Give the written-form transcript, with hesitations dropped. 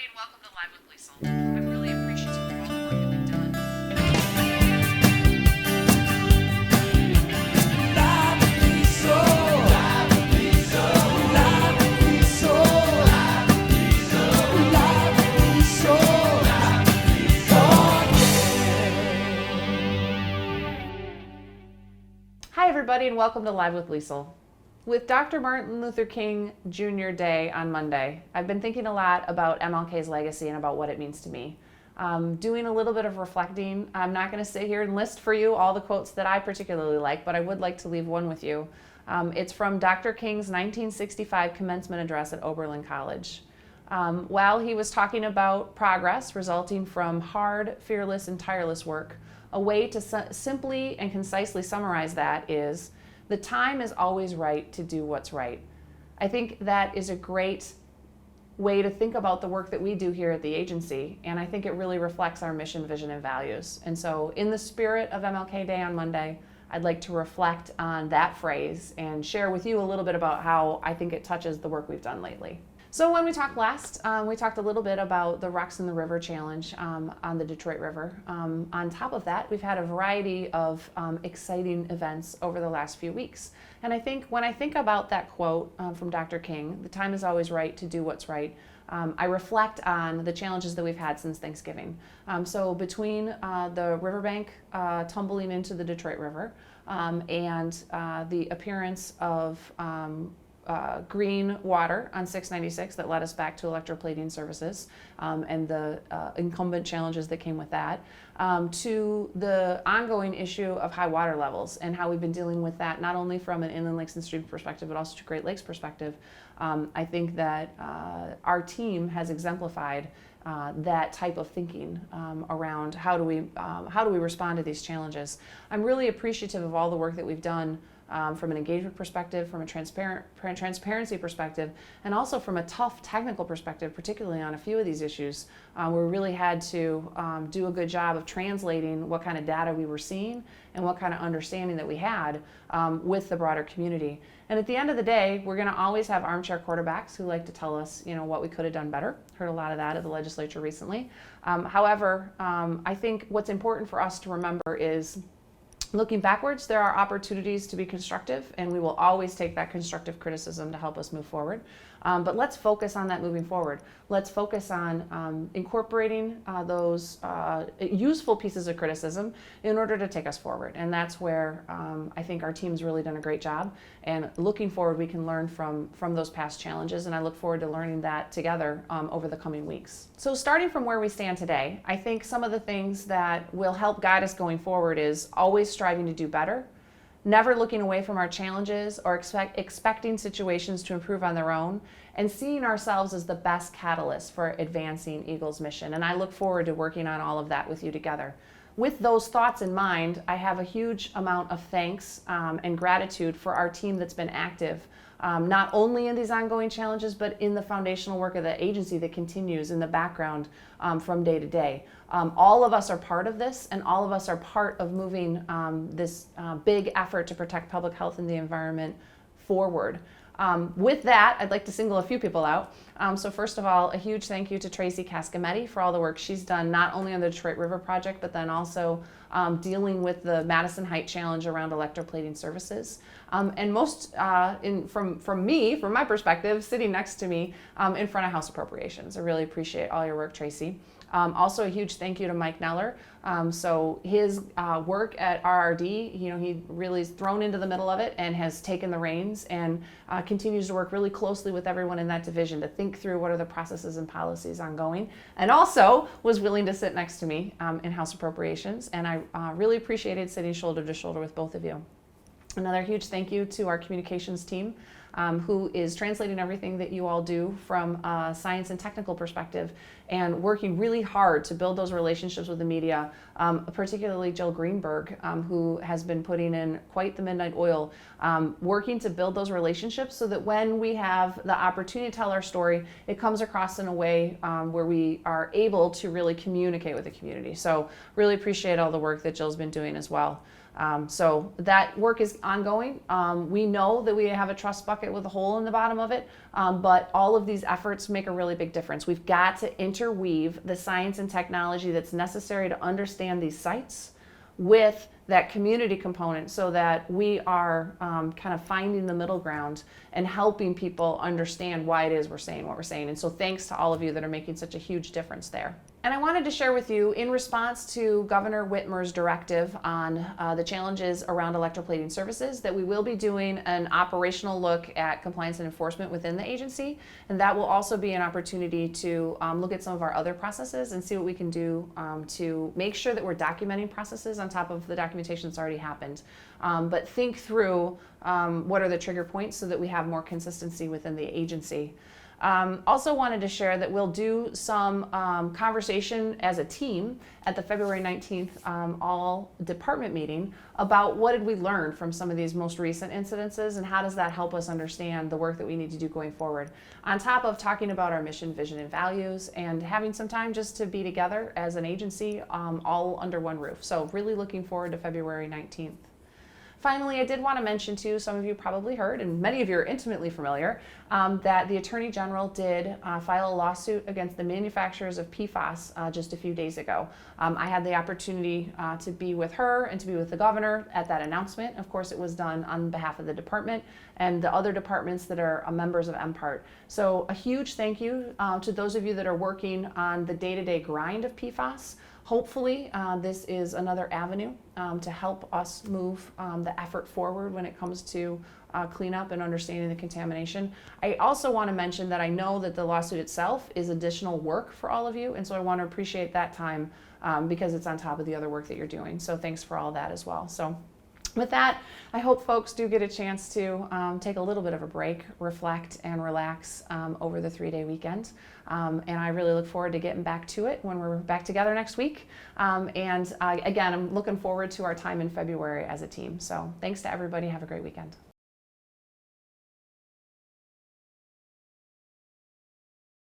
everybody, and welcome to Live with Liesl. I'm really appreciative of all the work that we've done. Hi, everybody, and welcome to Live with Liesl. With Dr. Martin Luther King Jr. Day on Monday, I've been thinking a lot about MLK's legacy and about what it means to me. Doing a little bit of reflecting. I'm not going to sit here and list for you all the quotes that I particularly like, but I would like to leave one with you. It's from Dr. King's 1965 commencement address at Oberlin College. While he was talking about progress resulting from hard, fearless, and tireless work, a way to simply and concisely summarize that is, the time is always right to do what's right. I think that is a great way to think about the work that we do here at the agency, and I think it really reflects our mission, vision, and values. And so in the spirit of MLK Day on Monday, I'd like to reflect on that phrase and share with you a little bit about how I think it touches the work we've done lately. So when we talked last, we talked a little bit about the Rocks in the River Challenge on the Detroit River. On top of that, we've had a variety of exciting events over the last few weeks. And I think when I think about that quote from Dr. King, the time is always right to do what's right, I reflect on the challenges that we've had since Thanksgiving. So between the riverbank tumbling into the Detroit River and the appearance of green water on 696 that led us back to electroplating services and the incumbent challenges that came with that, to the ongoing issue of high water levels and how we've been dealing with that, not only from an inland lakes and streams perspective, but also to Great Lakes perspective. I think that our team has exemplified that type of thinking around how do we respond to these challenges. I'm really appreciative of all the work that we've done from an engagement perspective, from a transparency perspective, and also from a tough technical perspective, particularly on a few of these issues, where we really had to do a good job of translating what kind of data we were seeing and what kind of understanding that we had with the broader community. And at the end of the day, we're going to always have armchair quarterbacks who like to tell us, what we could have done better. Heard a lot of that at the legislature recently. However, I think what's important for us to remember is, looking backwards, there are opportunities to be constructive, and we will always take that constructive criticism to help us move forward. But let's focus on that moving forward. Let's focus on incorporating those useful pieces of criticism in order to take us forward. And that's where I think our team's really done a great job. And looking forward, we can learn from those past challenges, and I look forward to learning that together over the coming weeks. So starting from where we stand today, I think some of the things that will help guide us going forward is always striving to do better, never looking away from our challenges or expecting situations to improve on their own, and seeing ourselves as the best catalyst for advancing Eagle's mission. And I look forward to working on all of that with you together. With those thoughts in mind, I have a huge amount of thanks and gratitude for our team that's been active, not only in these ongoing challenges, but in the foundational work of the agency that continues in the background from day to day. All of us are part of this, and all of us are part of moving this big effort to protect public health and the environment forward. With that, I'd like to single a few people out. So first of all, a huge thank you to Tracy Cascametti for all the work she's done, not only on the Detroit River Project, but then also dealing with the Madison Height Challenge around electroplating services. And most, from my perspective, sitting next to me in front of House Appropriations. I really appreciate all your work, Tracy. Also a huge thank you to Mike Neller. So his work at RRD, he really is thrown into the middle of it and has taken the reins and continues to work really closely with everyone in that division to think through what are the processes and policies ongoing, and also was willing to sit next to me in House Appropriations. And I really appreciated sitting shoulder to shoulder with both of you. Another huge thank you to our communications team, who is translating everything that you all do from a science and technical perspective and working really hard to build those relationships with the media, particularly Jill Greenberg, who has been putting in quite the midnight oil, working to build those relationships so that when we have the opportunity to tell our story, it comes across in a way where we are able to really communicate with the community. So really appreciate all the work that Jill's been doing as well. So that work is ongoing. We know that we have a trust bucket with a hole in the bottom of it, but all of these efforts make a really big difference. We've got to interweave the science and technology that's necessary to understand these sites with that community component so that we are kind of finding the middle ground and helping people understand why it is we're saying what we're saying. And so thanks to all of you that are making such a huge difference there. And I wanted to share with you, in response to Governor Whitmer's directive on the challenges around electroplating services, that we will be doing an operational look at compliance and enforcement within the agency. And that will also be an opportunity to look at some of our other processes and see what we can do to make sure that we're documenting processes on top of the documentation that's already happened. But think through what are the trigger points so that we have more consistency within the agency. Also wanted to share that we'll do some conversation as a team at the February 19th all department meeting about what did we learn from some of these most recent incidences and how does that help us understand the work that we need to do going forward. On top of talking about our mission, vision, and values and having some time just to be together as an agency all under one roof. So really looking forward to February 19th. Finally, I did want to mention too, some of you probably heard, and many of you are intimately familiar, that the Attorney General did file a lawsuit against the manufacturers of PFAS just a few days ago. I had the opportunity to be with her and to be with the governor at that announcement. Of course, it was done on behalf of the department and the other departments that are members of MPART. So a huge thank you to those of you that are working on the day-to-day grind of PFAS. Hopefully, this is another avenue to help us move the effort forward when it comes to cleanup and understanding the contamination. I also want to mention that I know that the lawsuit itself is additional work for all of you, and so I want to appreciate that time because it's on top of the other work that you're doing. So thanks for all that as well. So with that, I hope folks do get a chance to take a little bit of a break, reflect, and relax over the 3-day weekend. And I really look forward to getting back to it when we're back together next week. Again, I'm looking forward to our time in February as a team. So thanks to everybody. Have a great weekend.